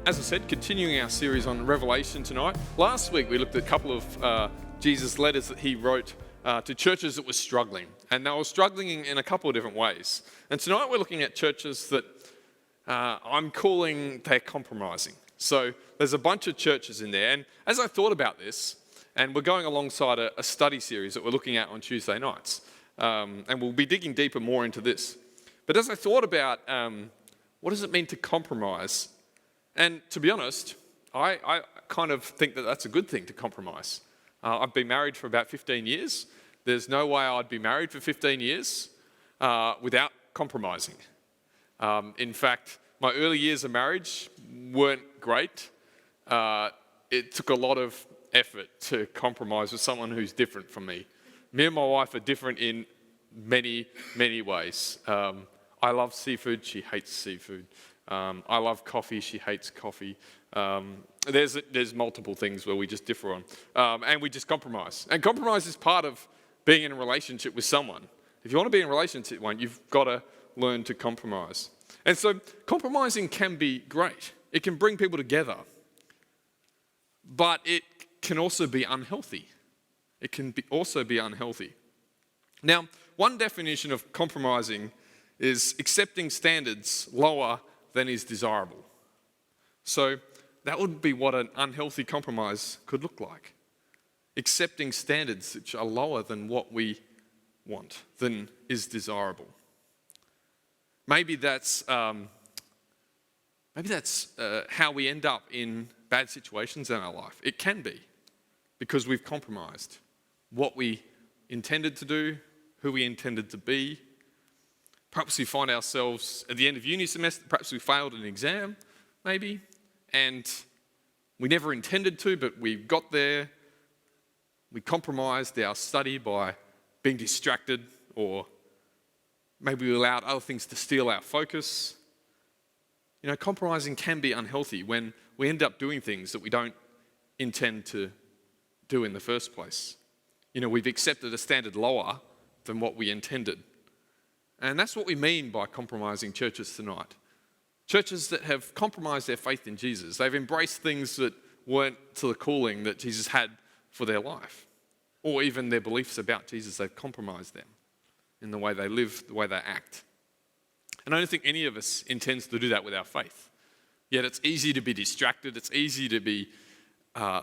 As I said, continuing our series on Revelation tonight. Last week we looked at a couple of Jesus' letters that he wrote to churches that were struggling. And they were struggling in a couple of different ways. And tonight we're looking at churches that I'm calling they're compromising. So there's a bunch of churches in there. And as I thought about this, and we're going alongside a study series that we're looking at on Tuesday nights. And we'll be digging deeper more into this. But as I thought about what does it mean to compromise? And to be honest, I kind of think that that's a good thing to compromise. I've been married for about 15 years. There's no way I'd be married for 15 years without compromising. In fact, my early years of marriage weren't great. It took a lot of effort to compromise with someone who's different from me. Me and my wife are different in many, many ways. I love seafood, she hates seafood. I love coffee, she hates coffee. There's multiple things where we just differ on. And we just compromise. And compromise is part of being in a relationship with someone. If you want to be in a relationship with one, you've got to learn to compromise. And so compromising can be great. It can bring people together. But it can also be unhealthy. It can also be unhealthy. Now, one definition of compromising is accepting standards lower than is desirable. So that would be what an unhealthy compromise could look like. Accepting standards which are lower than what we want, than is desirable. Maybe that's how we end up in bad situations in our life. It can be because we've compromised what we intended to do, who we intended to be. Perhaps we find ourselves at the end of uni semester, perhaps we failed an exam, maybe, and we never intended to, but we got there. We compromised our study by being distracted, or maybe we allowed other things to steal our focus. You know, compromising can be unhealthy when we end up doing things that we don't intend to do in the first place. You know, we've accepted a standard lower than what we intended. And that's what we mean by compromising churches tonight. Churches that have compromised their faith in Jesus. They've embraced things that weren't to the calling that Jesus had for their life. Or even their beliefs about Jesus. They've compromised them in the way they live, the way they act. And I don't think any of us intends to do that with our faith. Yet it's easy to be distracted. It's easy to be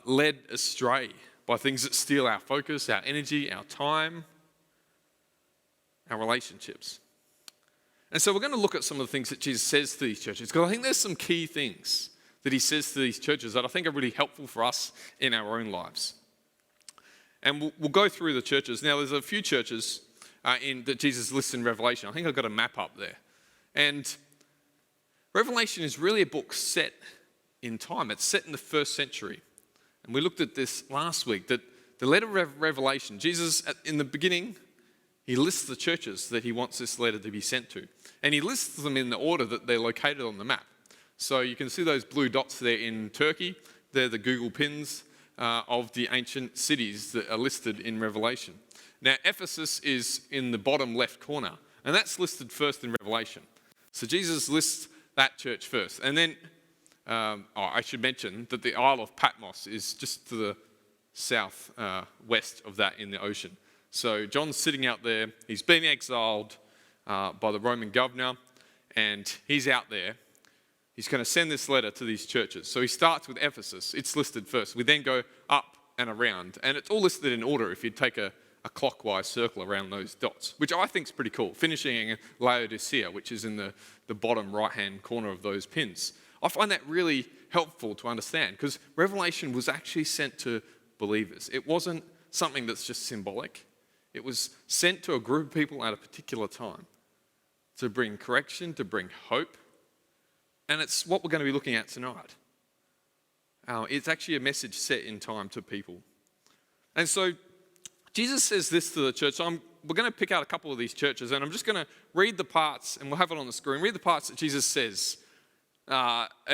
led astray by things that steal our focus, our energy, our time, our relationships. And so we're going to look at some of the things that Jesus says to these churches, because I think there's some key things that he says to these churches that I think are really helpful for us in our own lives. And we'll go through the churches. Now, there's a few churches that Jesus lists in Revelation. I think I've got a map up there. And Revelation is really a book set in time. It's set in the first century. And we looked at this last week, that the letter of Revelation, Jesus, in the beginning, he lists the churches that he wants this letter to be sent to. And he lists them in the order that they're located on the map. So you can see those blue dots there in Turkey. They're the Google pins of the ancient cities that are listed in Revelation. Now, Ephesus is in the bottom left corner. And that's listed first in Revelation. So Jesus lists that church first. And then, I should mention that the Isle of Patmos is just to the south west of that in the ocean. So John's sitting out there. He's been exiled by the Roman governor, and he's out there. He's going to send this letter to these churches. So he starts with Ephesus. It's listed first. We then go up and around, and it's all listed in order if you take a clockwise circle around those dots, which I think is pretty cool, finishing in Laodicea, which is in the bottom right-hand corner of those pins. I find that really helpful to understand, because Revelation was actually sent to believers. It wasn't something that's just symbolic. It was sent to a group of people at a particular time to bring correction, to bring hope. And it's what we're going to be looking at tonight. It's actually a message set in time to people. And so Jesus says this to the church. So we're going to pick out a couple of these churches, and I'm just going to read the parts, and we'll have it on the screen. Read the parts that Jesus says.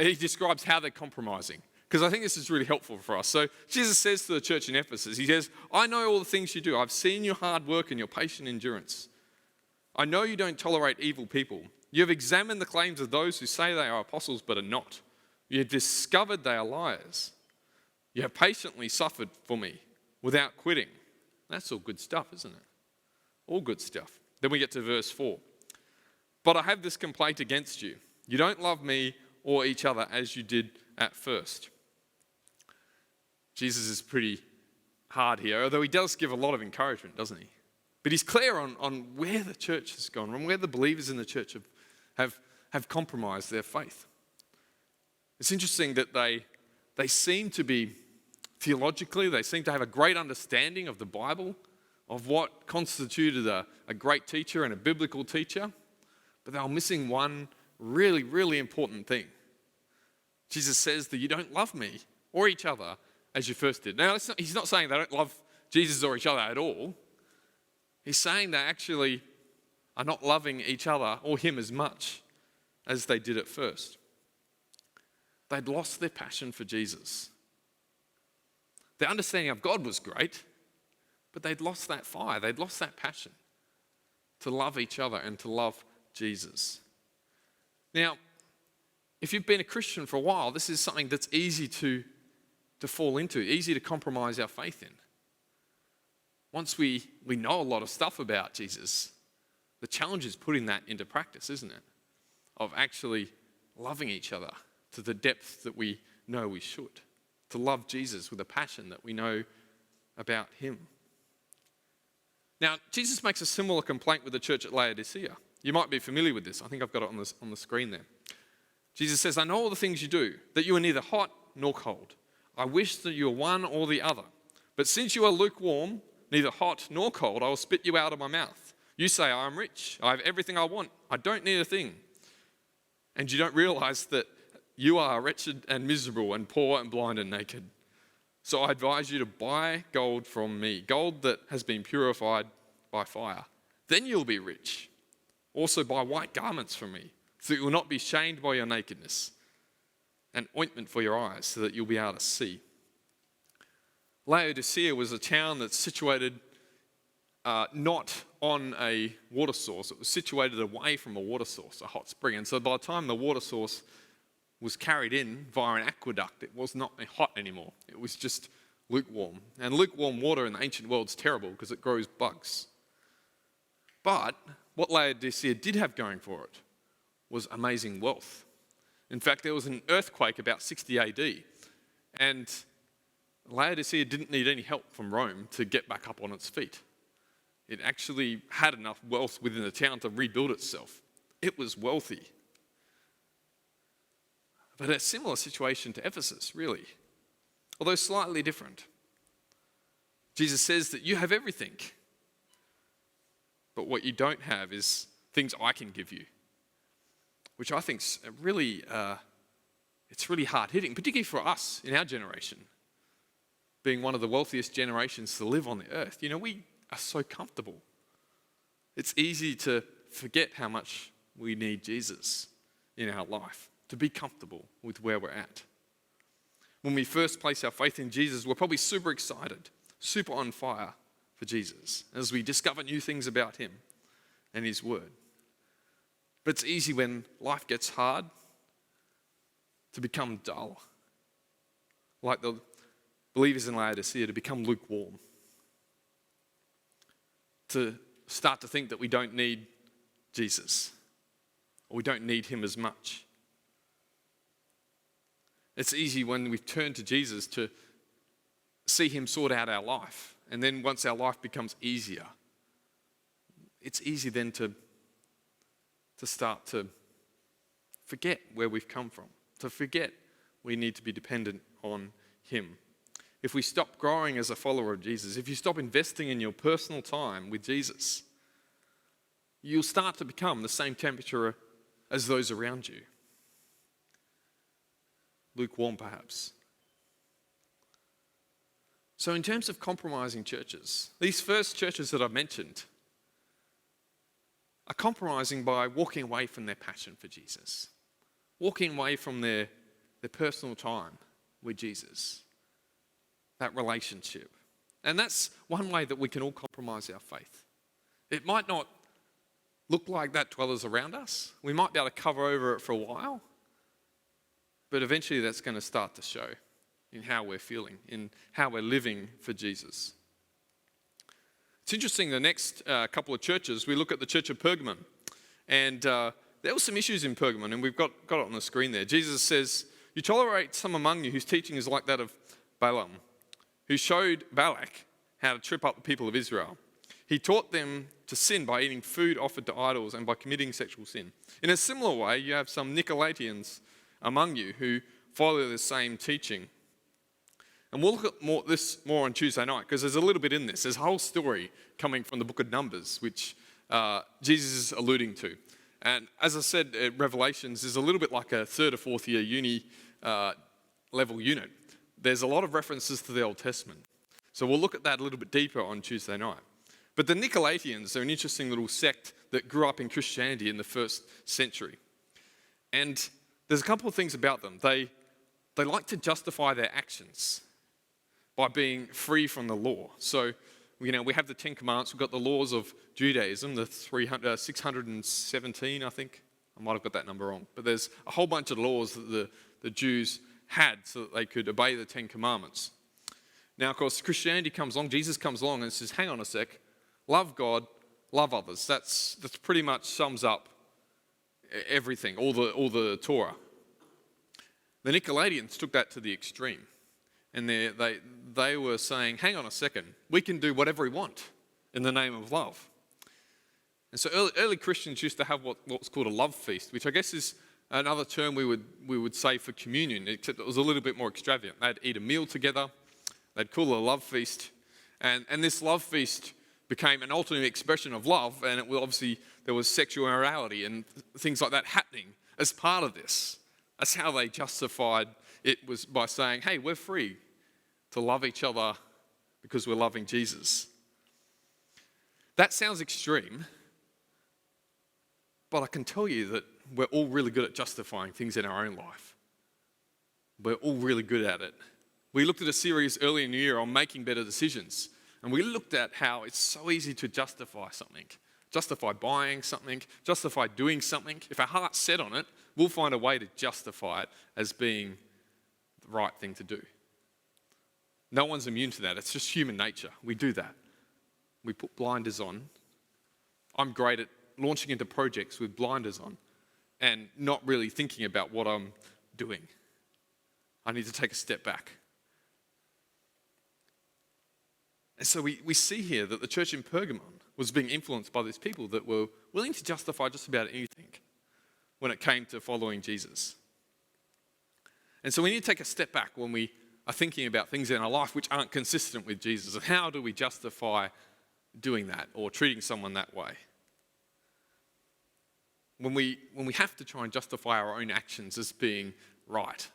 He describes how they're compromising, because I think this is really helpful for us. So Jesus says to the church in Ephesus, he says, I know all the things you do. I've seen your hard work and your patient endurance. I know you don't tolerate evil people. You have examined the claims of those who say they are apostles but are not, You have discovered they are liars. You have patiently suffered for me without quitting. That's all good stuff, isn't it? All good stuff. Then we get to verse 4. But I have this complaint against you. You don't love me or each other as you did at first. Jesus is pretty hard here, although he does give a lot of encouragement, doesn't he? But he's clear on where the church has gone, and where the believers in the church have compromised their faith. It's interesting that they seem to be, theologically, they seem to have a great understanding of the Bible, of what constituted a great teacher and a biblical teacher, but they were missing one really, really important thing. Jesus says that you don't love me or each other as you first did. Now, he's not saying they don't love Jesus or each other at all. He's saying they actually are not loving each other or him as much as they did at first. They'd lost their passion for Jesus. Their understanding of God was great, but they'd lost that fire. They'd lost that passion to love each other and to love Jesus. Now, if you've been a Christian for a while, this is something that's easy to fall into, easy to compromise our faith in. Once we know a lot of stuff about Jesus, the challenge is putting that into practice, isn't it? Of actually loving each other to the depth that we know we should. To love Jesus with a passion that we know about him. Now, Jesus makes a similar complaint with the church at Laodicea. You might be familiar with this. I think I've got it on the screen there. Jesus says, I know all the things you do, that you are neither hot nor cold. I wish that you were one or the other. But since you are lukewarm, neither hot nor cold, I will spit you out of my mouth. You say, I am rich. I have everything I want. I don't need a thing. And you don't realize that you are wretched and miserable and poor and blind and naked. So I advise you to buy gold from me, gold that has been purified by fire. Then you'll be rich. Also buy white garments from me, so that you will not be shamed by your nakedness, and ointment for your eyes, so that you'll be able to see. Laodicea was a town that's situated not on a water source. It was situated away from a water source, a hot spring. And so by the time the water source was carried in via an aqueduct, it was not hot anymore. It was just lukewarm. And lukewarm water in the ancient world is terrible because it grows bugs. But what Laodicea did have going for it was amazing wealth. In fact, there was an earthquake about 60 AD, and Laodicea didn't need any help from Rome to get back up on its feet. It actually had enough wealth within the town to rebuild itself. It was wealthy. But a similar situation to Ephesus, really, although slightly different. Jesus says that you have everything, but what you don't have is things I can give you, which I think is really, it's really hard-hitting, particularly for us in our generation, being one of the wealthiest generations to live on the earth. You know, we are so comfortable. It's easy to forget how much we need Jesus in our life, to be comfortable with where we're at. When we first place our faith in Jesus, we're probably super excited, super on fire for Jesus as we discover new things about him and his word. But it's easy when life gets hard to become dull, like the believers in Laodicea, to become lukewarm, to start to think that we don't need Jesus, or we don't need him as much. It's easy when we turn to Jesus to see him sort out our life. And then once our life becomes easier, it's easy then to start to forget where we've come from, to forget we need to be dependent on him. If we stop growing as a follower of Jesus, if you stop investing in your personal time with Jesus, you'll start to become the same temperature as those around you. Lukewarm, perhaps. So in terms of compromising churches, these first churches that I've mentioned are compromising by walking away from their passion for Jesus, walking away from their personal time with Jesus, that relationship. And that's one way that we can all compromise our faith. It might not look like that to others around us. We might be able to cover over it for a while. But eventually that's going to start to show in how we're feeling, in how we're living for Jesus. It's interesting, the next couple of churches, we look at the church of Pergamon. And there were some issues in Pergamon, and we've got it on the screen there. Jesus says, "You tolerate some among you whose teaching is like that of Balaam, who showed Balak how to trip up the people of Israel. He taught them to sin by eating food offered to idols and by committing sexual sin. In a similar way, you have some Nicolaitans among you who follow the same teaching." And we'll look at this more on Tuesday night, because there's a little bit in this. There's a whole story coming from the book of Numbers, which Jesus is alluding to. And as I said, Revelations is a little bit like a third or fourth year uni level unit. There's a lot of references to the Old Testament. So we'll look at that a little bit deeper on Tuesday night. But the Nicolaitans are an interesting little sect that grew up in Christianity in the first century. And there's a couple of things about them. They like to justify their actions by being free from the law. So, we have the Ten Commandments, we've got the laws of Judaism, the 617, I think. I might have got that number wrong. But there's a whole bunch of laws that the Jews had so that they could obey the Ten Commandments. Now, of course, Christianity comes along, Jesus comes along and says, hang on a sec, love God, love others. That's pretty much sums up everything, all the Torah. The Nicolaitans took that to the extreme. And they were saying, hang on a second, we can do whatever we want in the name of love. And so early Christians used to have what's called a love feast, which I guess is another term we would say for communion, except it was a little bit more extravagant. They'd eat a meal together, they'd call it a love feast, and this love feast became an ultimate expression of love, and there was sexual immorality and things like that happening as part of this. That's how they justified it, was by saying, hey, we're free to love each other because we're loving Jesus. That sounds extreme, but I can tell you that we're all really good at justifying things in our own life. We're all really good at it. We looked at a series earlier in the year on making better decisions, and we looked at how it's so easy to justify something. Justify buying something, justify doing something. If our heart's set on it, we'll find a way to justify it as being the right thing to do. No one's immune to that. It's just human nature. We do that. We put blinders on. I'm great at launching into projects with blinders on and not really thinking about what I'm doing. I need to take a step back. And so we see here that the church in Pergamon was being influenced by these people that were willing to justify just about anything when it came to following Jesus. And so we need to take a step back when we are thinking about things in our life which aren't consistent with Jesus. And how do we justify doing that or treating someone that way? When we have to try and justify our own actions as being right,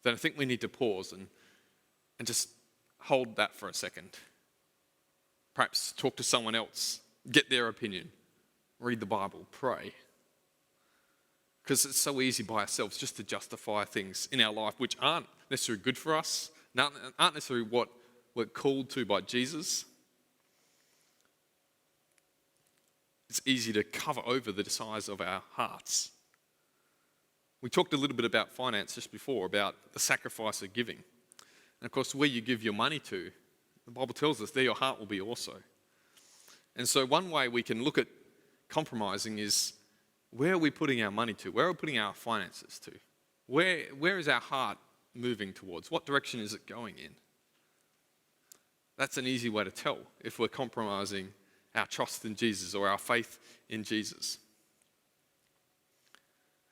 then I think we need to pause and just hold that for a second. Perhaps talk to someone else, get their opinion, read the Bible, pray. Because it's so easy by ourselves just to justify things in our life which aren't necessarily good for us, aren't necessarily what we're called to by Jesus. It's easy to cover over the desires of our hearts. We talked a little bit about finance just before, about the sacrifice of giving. And of course, where you give your money to, the Bible tells us there your heart will be also. And so one way we can look at compromising is, where are we putting our money to? Where are we putting our finances to? Where is our heart moving towards? What direction is it going in? That's an easy way to tell if we're compromising our trust in Jesus or our faith in Jesus.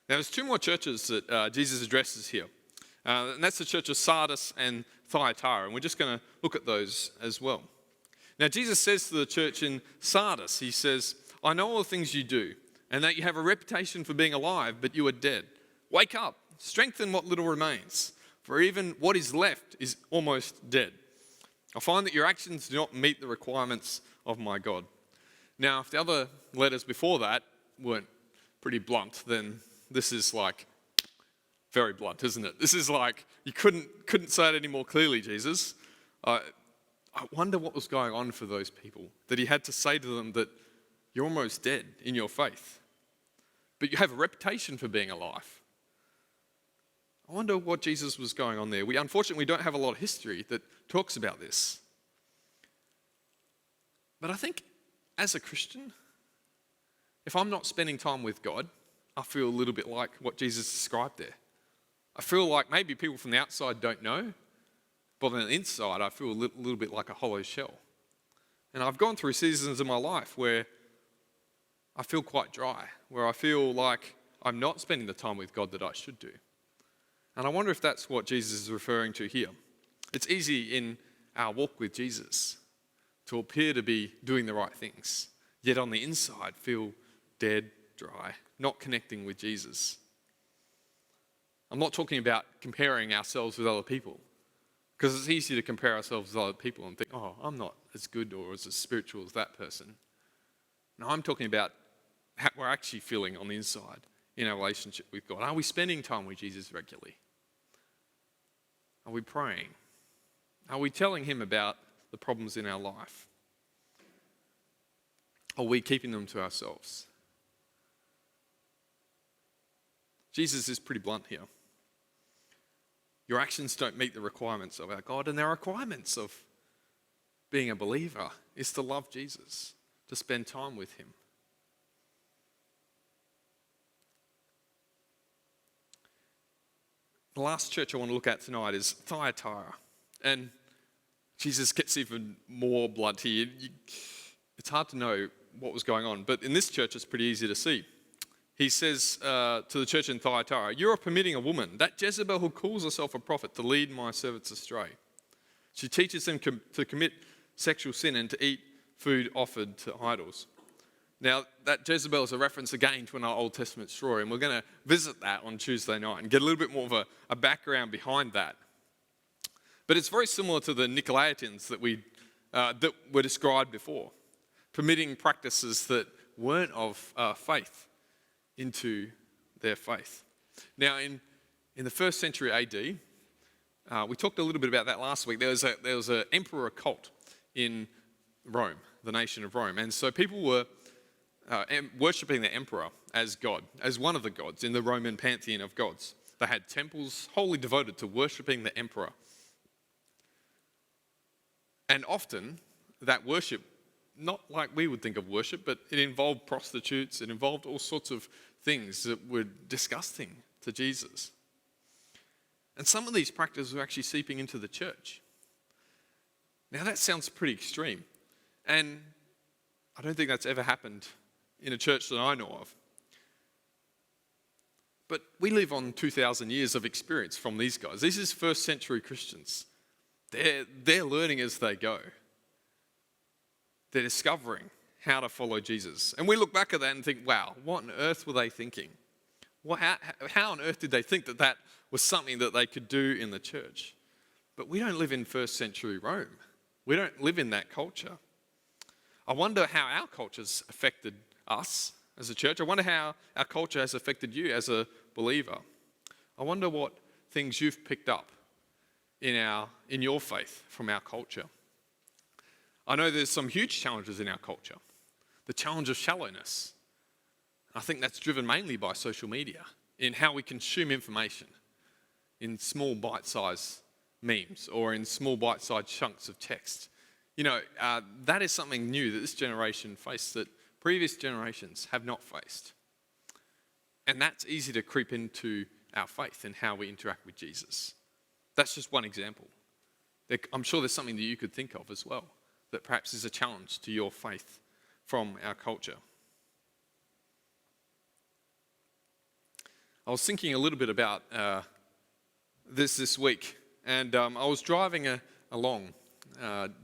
Now, there's two more churches that Jesus addresses here. And that's the church of Sardis and Thyatira. And we're just going to look at those as well. Now, Jesus says to the church in Sardis, he says, I know all the things you do, and that you have a reputation for being alive, but you are dead. Wake up, strengthen what little remains, for even what is left is almost dead. I find that your actions do not meet the requirements of my God. Now, if the other letters before that weren't pretty blunt, then this is like very blunt, isn't it? This is like, you couldn't say it any more clearly, Jesus. I wonder what was going on for those people, that he had to say to them that you're almost dead in your faith, but you have a reputation for being alive. I wonder what Jesus was going on there. We unfortunately don't have a lot of history that talks about this. But I think as a Christian, if I'm not spending time with God, I feel a little bit like what Jesus described there. I feel like maybe people from the outside don't know, but on the inside I feel a little bit like a hollow shell. And I've gone through seasons in my life where I feel quite dry, where I feel like I'm not spending the time with God that I should do. And I wonder if that's what Jesus is referring to here. It's easy in our walk with Jesus to appear to be doing the right things, yet on the inside feel dead, dry, not connecting with Jesus. I'm not talking about comparing ourselves with other people, because it's easy to compare ourselves with other people and think, oh, I'm not as good or as spiritual as that person. No, I'm talking about how we're actually feeling on the inside in our relationship with God. Are we spending time with Jesus regularly? Are we praying? Are we telling him about the problems in our life? Are we keeping them to ourselves? Jesus is pretty blunt here. Your actions don't meet the requirements of our God, and the requirements of being a believer is to love Jesus, to spend time with him. The last church I want to look at tonight is Thyatira. And Jesus gets even more blunt here. It's hard to know what was going on, but in this church it's pretty easy to see. He says to the church in Thyatira, "You are permitting a woman, that Jezebel who calls herself a prophet, to lead my servants astray. She teaches them to commit sexual sin and to eat food offered to idols." Now, that Jezebel is a reference again to an Old Testament story, and we're going to visit that on Tuesday night and get a little bit more of a background behind that. But it's very similar to the Nicolaitans that were described before, permitting practices that weren't of faith into their faith. Now, in the 1st century AD, we talked a little bit about that last week. There was an emperor cult in Rome, the nation of Rome, and so people were worshipping the emperor as God, as one of the gods in the Roman pantheon of gods. They had temples wholly devoted to worshipping the emperor. And often that worship, not like we would think of worship, but it involved prostitutes, it involved all sorts of things that were disgusting to Jesus. And some of these practices were actually seeping into the church. Now that sounds pretty extreme, and I don't think that's ever happened in a church that I know of. But we live on 2,000 years of experience from these guys. This is 1st century Christians. They're learning as they go. They're discovering how to follow Jesus. And we look back at that and think, wow, what on earth were they thinking? How on earth did they think that was something that they could do in the church? But we don't live in 1st century Rome. We don't live in that culture. I wonder how our culture's affected us as a church. I wonder how our culture has affected you as a believer. I wonder what things you've picked up in your faith from our culture. I know there's some huge challenges in our culture. The challenge of shallowness. I think that's driven mainly by social media, in how we consume information, in small bite-sized memes or in small bite-sized chunks of text. That is something new that this generation faced that previous generations have not faced. And that's easy to creep into our faith and how we interact with Jesus. That's just one example. I'm sure there's something that you could think of as well that perhaps is a challenge to your faith from our culture. I was thinking a little bit about this week, and I was driving along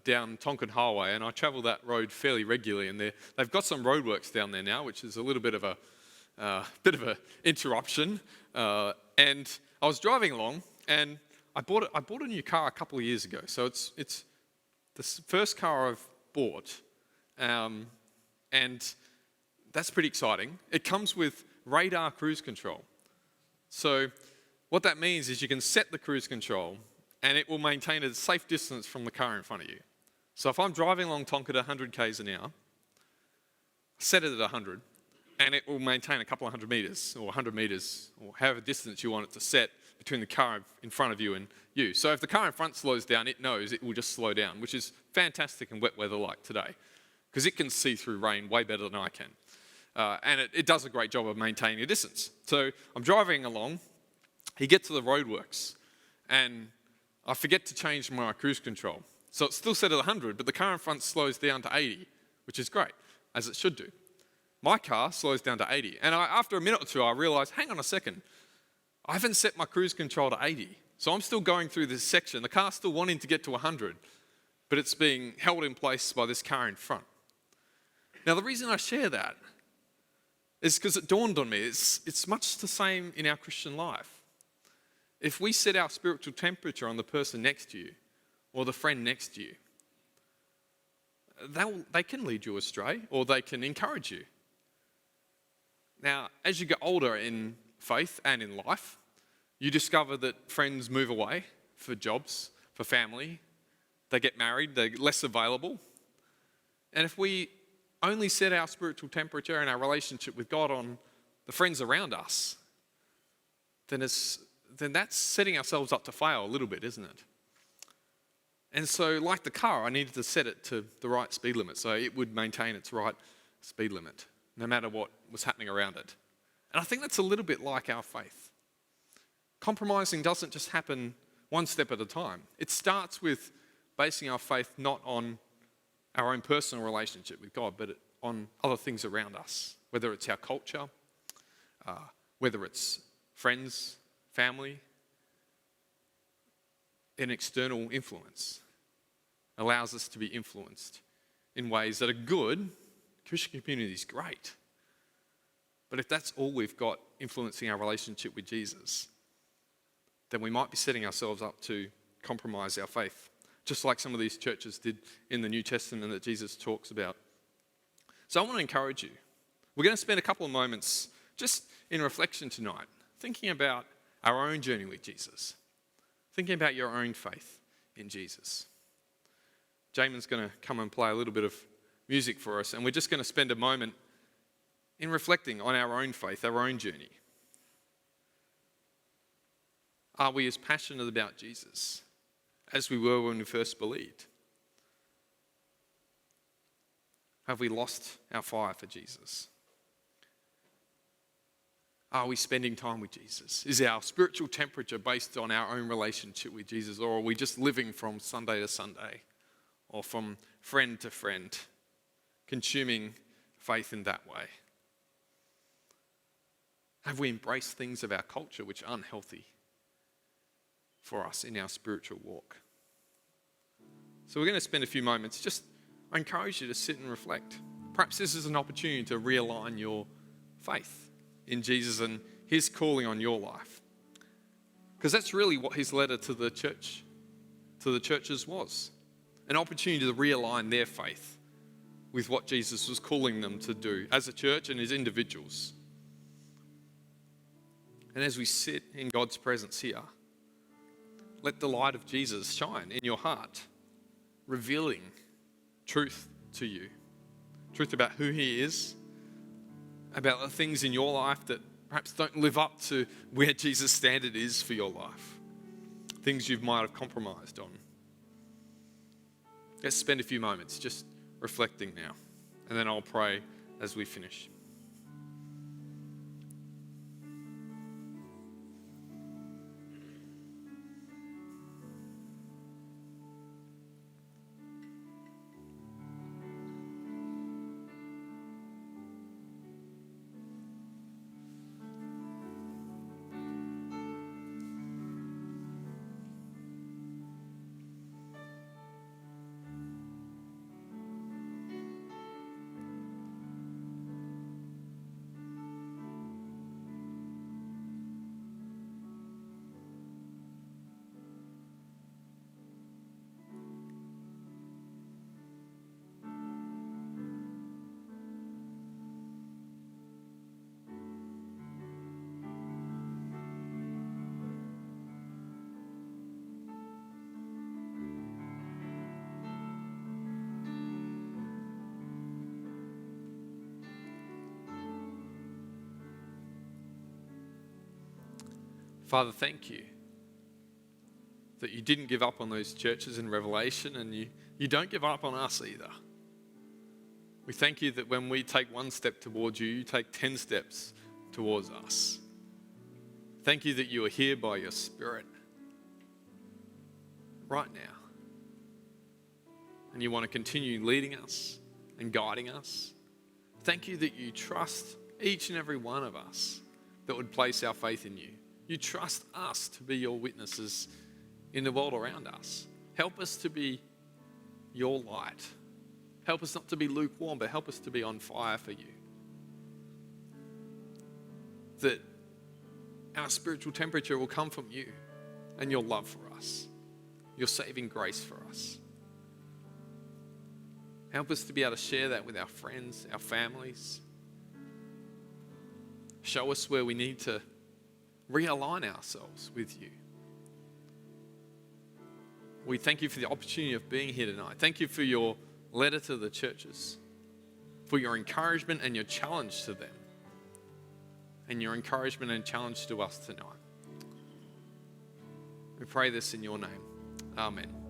down Tonkin Highway, and I travel that road fairly regularly, and they've got some roadworks down there now, which is a little bit of a interruption. And I was driving along, and I bought a new car a couple of years ago. So it's the first car I've bought, and that's pretty exciting. It comes with radar cruise control. So what that means is you can set the cruise control and it will maintain a safe distance from the car in front of you. So if I'm driving along Tonkin at 100 k's an hour, set it at 100, and it will maintain a couple of 100 metres or 100 metres or however distance you want it to set between the car in front of you and you. So if the car in front slows down, it knows it will just slow down, which is fantastic in wet weather like today, because it can see through rain way better than I can. And it does a great job of maintaining a distance. So I'm driving along, he gets to the roadworks, and I forget to change my cruise control. So it's still set at 100, but the car in front slows down to 80, which is great, as it should do. My car slows down to 80, and after a minute or two, I realised, hang on a second, I haven't set my cruise control to 80, so I'm still going through this section. The car's still wanting to get to 100, but it's being held in place by this car in front. Now, the reason I share that is because it dawned on me, it's much the same in our Christian life. If we set our spiritual temperature on the person next to you or the friend next to you, they can lead you astray or they can encourage you. Now, as you get older in faith and in life, you discover that friends move away for jobs, for family. They get married, they're less available. And if we only set our spiritual temperature and our relationship with God on the friends around us, then that's setting ourselves up to fail a little bit, isn't it? And so, like the car, I needed to set it to the right speed limit so it would maintain its right speed limit, no matter what was happening around it. And I think that's a little bit like our faith. Compromising doesn't just happen one step at a time. It starts with basing our faith not on our own personal relationship with God, but on other things around us, whether it's our culture, whether it's friends, family. An external influence allows us to be influenced in ways that are good. Christian community is great. But if that's all we've got influencing our relationship with Jesus, then we might be setting ourselves up to compromise our faith, just like some of these churches did in the New Testament that Jesus talks about. So I want to encourage you. We're going to spend a couple of moments just in reflection tonight, thinking about our own journey with Jesus, thinking about your own faith in Jesus. Jamin's going to come and play a little bit of music for us, and we're just going to spend a moment in reflecting on our own faith, our own journey. Are we as passionate about Jesus as we were when we first believed? Have we lost our fire for Jesus? Are we spending time with Jesus? Is our spiritual temperature based on our own relationship with Jesus, or are we just living from Sunday to Sunday or from friend to friend, consuming faith in that way? Have we embraced things of our culture which are unhealthy for us in our spiritual walk? So we're going to spend a few moments. I encourage you to sit and reflect. Perhaps this is an opportunity to realign your faith in Jesus and his calling on your life. Because that's really what his letter to the churches was. An opportunity to realign their faith with what Jesus was calling them to do as a church and as individuals. And as we sit in God's presence here, let the light of Jesus shine in your heart, revealing truth to you. Truth about who he is, about the things in your life that perhaps don't live up to where Jesus' standard is for your life. Things you might have compromised on. Let's spend a few moments just reflecting now, and then I'll pray as we finish. Father, thank you that you didn't give up on those churches in Revelation, and you don't give up on us either. We thank you that when we take one step towards you, you take 10 steps towards us. Thank you that you are here by your Spirit right now. And you want to continue leading us and guiding us. Thank you that you trust each and every one of us that would place our faith in you. You trust us to be your witnesses in the world around us. Help us to be your light. Help us not to be lukewarm, but help us to be on fire for you. That our spiritual temperature will come from you and your love for us, your saving grace for us. Help us to be able to share that with our friends, our families. Show us where we need to realign ourselves with you. We thank you for the opportunity of being here tonight. Thank you for your letter to the churches, for your encouragement and your challenge to them, and your encouragement and challenge to us tonight. We pray this in your name. Amen.